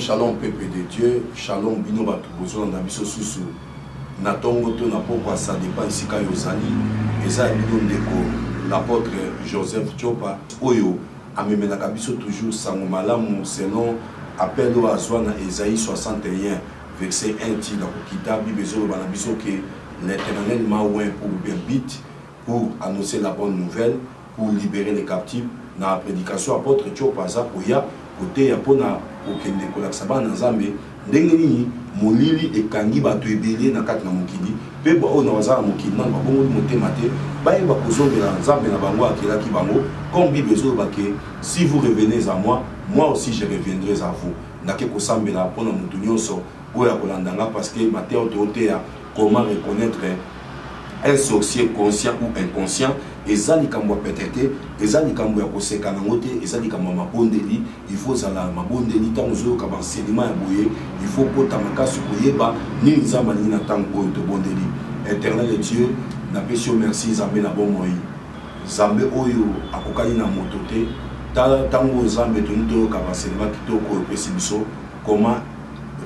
shalom peuple de Dieu, shalom bino batu bozo na biso susu. Na tongo to na pokwa ça dépend ici ka yozali. Eza bino ndeko l'apôtre Joseph Chopa oyo amemelaka biso toujours sango malamu selon appel au azwa na Esaïe 61 verset 1 ti na kokita Bible zo bana biso que l'Éternel m'a oint pour berbit pour annoncer la bonne nouvelle, pour libérer les captifs. Na prédication apôtre Chopa za koya côté ya pona okende kolakisa bana nzambe ndenge nini molili ekangi bato ebele na kati na mokili pe ba ona wazala mokili na babongo motema te baye bakozongela nzambe na bango akelaki bango comme Bible ezoba ke si vous revenez à moi, moi aussi je reviendrai à vous. Nake kosambela pona mutu nyonso oya kolandanga parce que Matthieu Théotéa comment reconnaître un sorcier conscient ou inconscient. Ezali kambo petete, ezali kambo ya koseka na ngote, ezali kambo mabondeli, il faut zala mabondeli tango zo ka banselima ya boye, il faut kota makasi koyeba ni nzamba ni na tango to bondeli. Éternel Dieu, na pesio merci Zambe na bon moi. Zambe oyo akokani na motote, tango Zambe to ndo ka banselima kitoko pesi biso, comment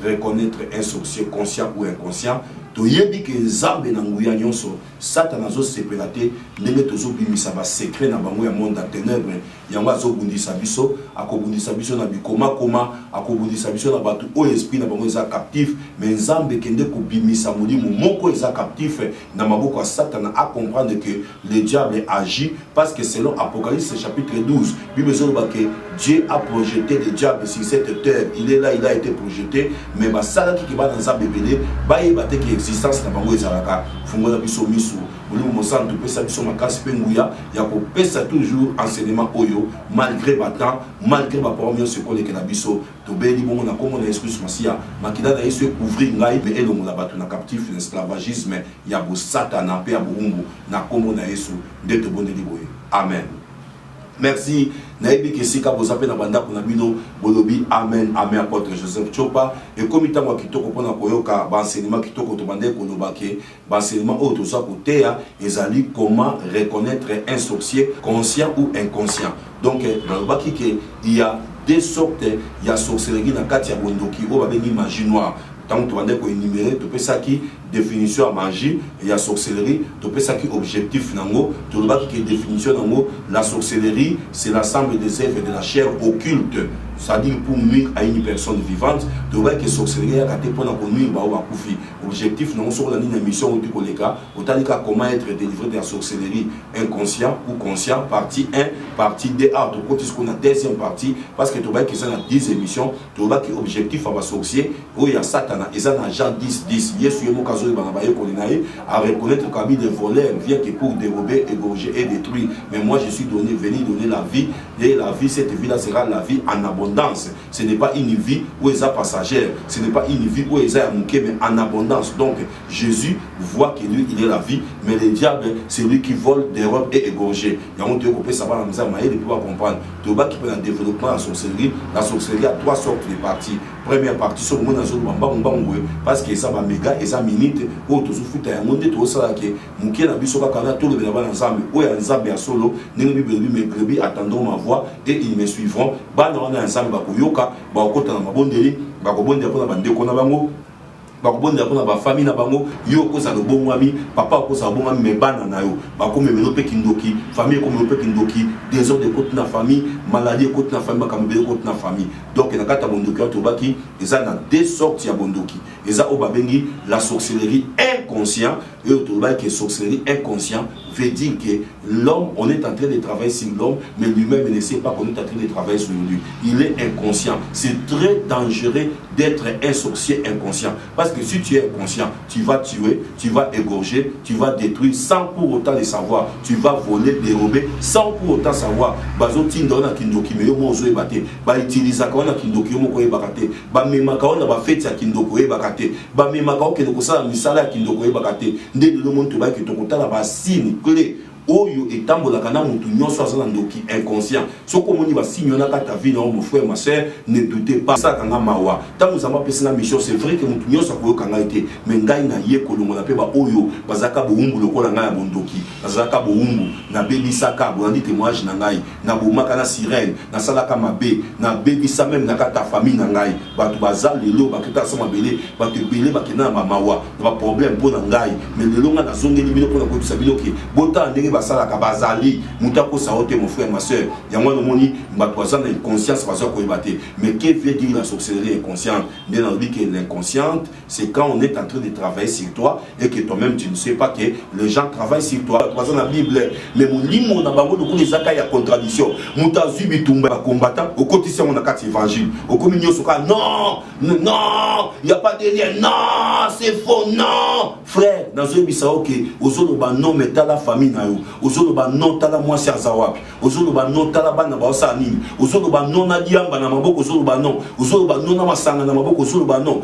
reconnaître un sorcier conscient ou inconscient. To yebi ke Zambe na nguya nyonso Satan azo sepelate ndenge tozo bimisa ba secret na bango ya monde à ténèbres yango azo bundisa biso akobundisa biso na bikoma akobundisa biso na batu o esprit na bango eza captif mais Zambe kende ko bimisa molimo moko eza captif na maboko ya Satan à comprendre que le diable agit parce que selon Apocalypse chapitre 12 Bible zo ba que Dieu a projeté le diable sur cette terre, il est là, il a été projeté mais ba sala ki ba dans Zambe belé ba yebate ki existence na bango ezalaka fungola biso miso molimo mosantu pesa biso makasi pe nguya ya ko pesa toujours enseignement oyo malgré battant malgré ba parole nyonso koleka na biso to beli bongo na komona esprit masia makida na yesu couvrir ngai mais elongo la bato na captif l'esclavagisme ya bo satana pe ya burumbu na komona yesu ndeto bondeli boye amen. Merci. Naïbi Kesika Bozape na banda kuna bino bolobi amen amen apôtre Joseph Chopa et comme itango kitoko pona koyoka ba enseignement kitoko to bande ko lobake ba enseignement auto so kotea ezali comment reconnaître un sorcier conscient ou inconscient. Donc dans le baki que il y a deux sortes, il y a sorcellerie na kati ya bondoki o ba bengi magie noire. Tant que tu vas énumérer, tu peux ça qui définition à magie, il y a sorcellerie, tu peux ça qui objectif nango, tu peux qui définition nango, la sorcellerie, c'est l'ensemble des œuvres de la chair occulte, c'est-à-dire pour nuire à une personne vivante, tu vois que sorcellerie a été pour nuire bah ou à koufi. Objectif nango sur la ligne émission où tu connais cas, comment être délivré de la sorcellerie inconscient ou conscient, partie 1, partie 2, tu côté ce qu'on a deuxième partie, parce que tu vois que ça a 10 émissions, tu vois que objectif à sorcier, où il y a Satan. Et ça dans Jean 10, Yesu yemo kazo banabaye kolinaye à reconnaître qu'habit des voleurs vient que pour dérober, égorger et détruire. Mais moi je suis venu donner la vie, et la vie, cette vie là sera la vie en abondance. Ce n'est pas une vie où elle est passagère, ce n'est pas une vie où elle est mouquée, mais en abondance. Donc Jésus voit que lui il est la vie, mais le diable c'est lui qui vole, dérobe et égorger. Il y a un truc qu'on peut savoir dans les mailles, il ne peut pas comprendre. Tu vois qu'il peut un développement la sorcellerie a trois sortes de parties. Première partie sur le monde parce que ça va méga et ça minute ou tout souffle à monde tout ça que mouké na biso ka tout le bénévole ensemble ou ya nzambe ya solo ndenge bibebi mes brebis attendront ma voix et ils me suivront bana wana ensemble ba koyoka ba kokota na mabondeli ba kobondela pona bandeko na bango bakobonda pona ba famille na bango yo ko za lobongwami papa ko za lobongwami me bana na yo bakomemelo pe kindoki famille komelo pe kindoki désordre de côté na famille maladie côté na famille bakamebelo côté na famille donc na kata bondoki to baki eza na deux sortes ya bondoki eza o babengi la sorcellerie inconscient et to baki sorcellerie inconscient veut dire que l'homme on est en train de travailler sur l'homme mais lui-même ne sait pas qu'on est en train de travailler sur lui, il est inconscient. C'est très dangereux d'être un sorcier inconscient parce que si tu es inconscient, tu vas tuer, tu vas égorger, tu vas détruire sans pour autant le savoir. Tu vas voler, dérober sans pour autant savoir. Bazo tindo na kindoki me yo mozo ebate. Ba utiliser ka na kindoki yo moko ebakate. Ba memaka na ba fete ya kindoko ebakate. Ba memaka ke ko sala misala ya kindoko ebakate. Ndé le monde to ba ke to kotala ba signe clé oyo etambolaka na mutu nyonso aza na ndoki inconscient soko moni ba signe na kata vie na mon frère ma soeur ne doutez pas ça kanga mawa tango zamba pesa na mission c'est vrai que mutu nyonso ko kanga été mais ngai na ye kolongo na pe ba oyo bazaka boumbu lokola ngai ya bondoki bazaka boumbu na bebisaka bolandi témoignage na ngai na bomaka na sirène na salaka mabe na bebisa même na kata famille na ngai batu baza lelo bakita sama belé batu belé bakena na mawa na ba problème pour na ngai mais lelo nga na zongeli bino pour na ko bisabino ke bota ndenge basala ka bazali mutako saote mon frère ma soeur ya moi moni bato baza na conscience baza ko ibate mais que veut dire la sorcellerie inconsciente mais on dit que l'inconsciente c'est quand on est en train de travailler sur toi et que toi-même tu ne sais pas que les gens travaillent sur toi dans la Bible mais mon limo na bango de les aka ya contradiction mutazu bitumba ba combattant au quotidien on a quatre évangiles au communion soka non non il y a pas de lien non c'est faux non frère dans un bisao que ozolo ba non mais ta la famille na yo ozolo ba non ta la moi c'est azawapi ozolo ba non ta la bana ba osa nini ozolo ba non na diamba na maboko ozolo ba non na masanga na maboko ozolo ba non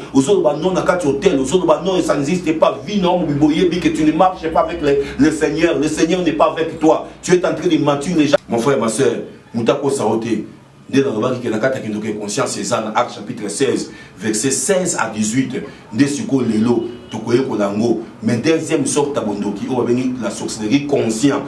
na kati hôtel ozolo ba non et ça n'existe pas vie non biboyebi que tu ne marches pas avec le Seigneur n'est pas avec toi tu es en train de mentir les gens mon frère ma soeur mutako saote nde na robaki ke na kata ki ndoke conscience ezana Acte chapitre 16 verset 16 à 18 nde siko lelo tokoye kolango mais deuxième sorte abondoki o babengi la sorcellerie conscient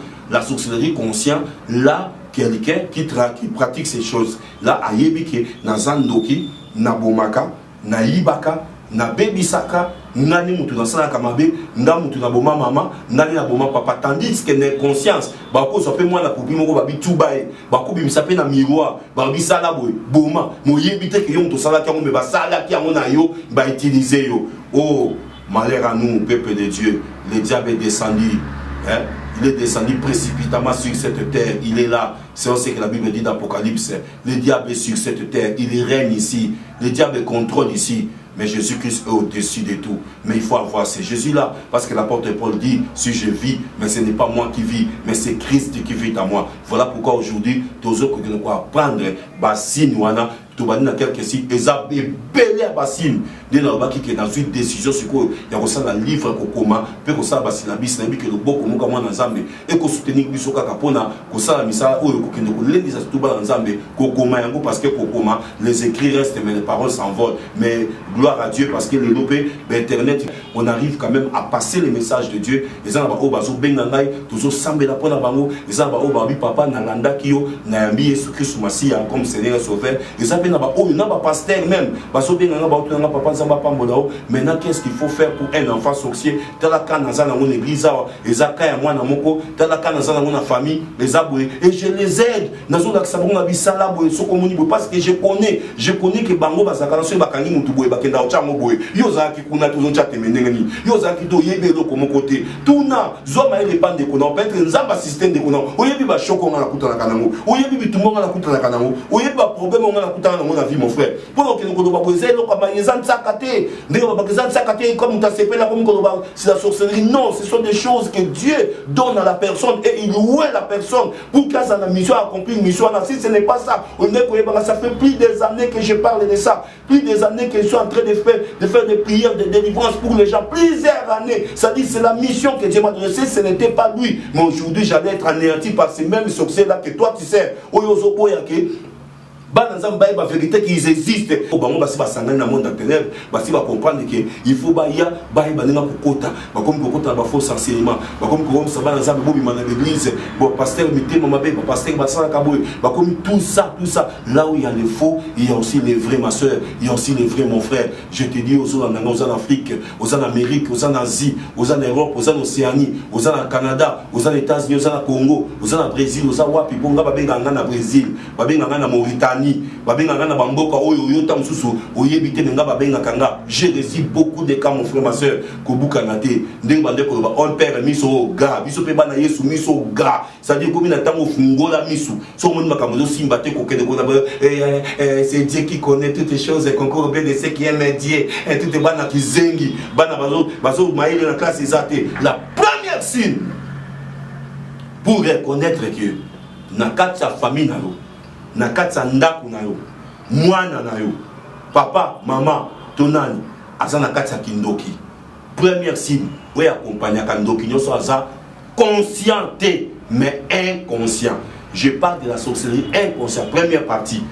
là quelqu'un qui pratique ces choses là ayebi ke na zandoki na bomaka na yibaka na bebisaka ngani mutu na sala kamabe nga mutu na boma mama ngani na boma papa tandis que ne conscience ba ko so pe moi na popi moko ba bitubae ba ko bimisa pe na miroir ba bisala boy boma moyebi te ke yo mutu sala ki me ba sala ki na yo ba utiliser yo oh malheur à nous peuple de Dieu le diable est descendu hein. Il est descendu précipitamment sur cette terre. Il est là. C'est ce que la Bible dit dans l'Apocalypse. Le diable est sur cette terre. Il règne ici. Le diable contrôle ici. Mais Jésus-Christ est au-dessus de tout. Mais il faut avoir ce Jésus-là. Parce que l'apôtre Paul dit, si je vis, mais ce n'est pas moi qui vis, mais c'est Christ qui vit en moi. Voilà pourquoi aujourd'hui, tous autres qui ne peuvent prendre, bassine, tu vas dire quelque chose, ils ont belé à bassine. Dès lors qui est dans une décision, c'est quoi? Il y a aussi un livre qui comment, puis que ça bassine la bis, n'a que le beau comme moi dans Zambé, et que soutenir bisoka kapona, que ça la misa ou que nous les disons tout bas dans Zambé, kokoma yango parce que kokoma les écrits restent mais les paroles s'envolent. Mais gloire à Dieu parce que les lopés, internet, on arrive quand même à passer les messages de Dieu. Les gens au bazo bengangai, toujours sambe la pona bango, les gens au babi papa nalanda kio, nayambi Yesu Christ Massia comme Seigneur sauveur. Les gens il n'y a pas pasteur même. Maintenant, qu'est-ce qu'il faut faire pour un enfant sorcier? Tel cas dans mon église, les accueils à moi dans mon co, tel cas dans mon famille, les aboués. Et je les aide. Parce que je connais que Bango Bazakana, c'est Bakani Moutouboé, Bakenda Ochamoboé, Yozaki Kuna, Touzoncha Temeneni, Yozaki Do Yebelo comme côté. Touna, Zoma et les pandes de Konan, peut-être un zamba système de Konan. Oyebi ba choko na kuta na kanamo. Oyebi tout le monde na kuta na kanamo. Oyebi ba problème na kuta na mon avis mon frère. Pour que nous ne pas poser le comme les antsakate, comme tu as séparé là comme c'est la sorcellerie. Non, ce sont des choses que Dieu donne à la personne et il loue la personne pour qu'elle ait la mission accomplie une mission. Si ce n'est pas ça, ça fait plus des années que je parle de ça, plus des années que je suis en train de faire des prières de délivrance pour les gens, plusieurs années. Ça dit c'est la mission que Dieu m'a donnée. Ce n'était pas lui, mais aujourd'hui j'allais être anéanti par ces mêmes sorciers là que toi tu sais. La vérité qu'ils existent. Au moment où ils dans le monde ténèbres, ils vont comprendre qu'il faut comme faux enseignement, comme ça va dans l'église, pasteur comme tout ça, là où il y a les faux, il y a aussi les vrais, ma soeur, il y a aussi les vrais, mon frère. Je te dis aux en Afrique, aux en Amérique, aux en Asie, aux en Europe, aux en Océanie, aux en Canada, aux en États-Unis, aux en Congo, aux en Brésil, aux en Wapi, Bonga, Babenganga Brésil, Babenganga Mauritanie. J'ai reçu beaucoup de cas mon frère ma soeur on perd miso gars biso pe bana yesu miso gars ça dit comme na tango fungola miso so mon makamozo simba te ko kende ko c'est Dieu qui connaît toutes les choses et concours bien de ce qui aime Dieu et tout bana qui zengi bana bazo maïle na classe ezate la première signe pour reconnaître que na kati ya famille na yo na kati ya ndako na yo mwana na yo papa mama tonani aza na kati ya kindoki première signe oyo accompagner kandoki nyonso aza conscient te mais inconscient. Je parle de la sorcellerie inconsciente. Première partie,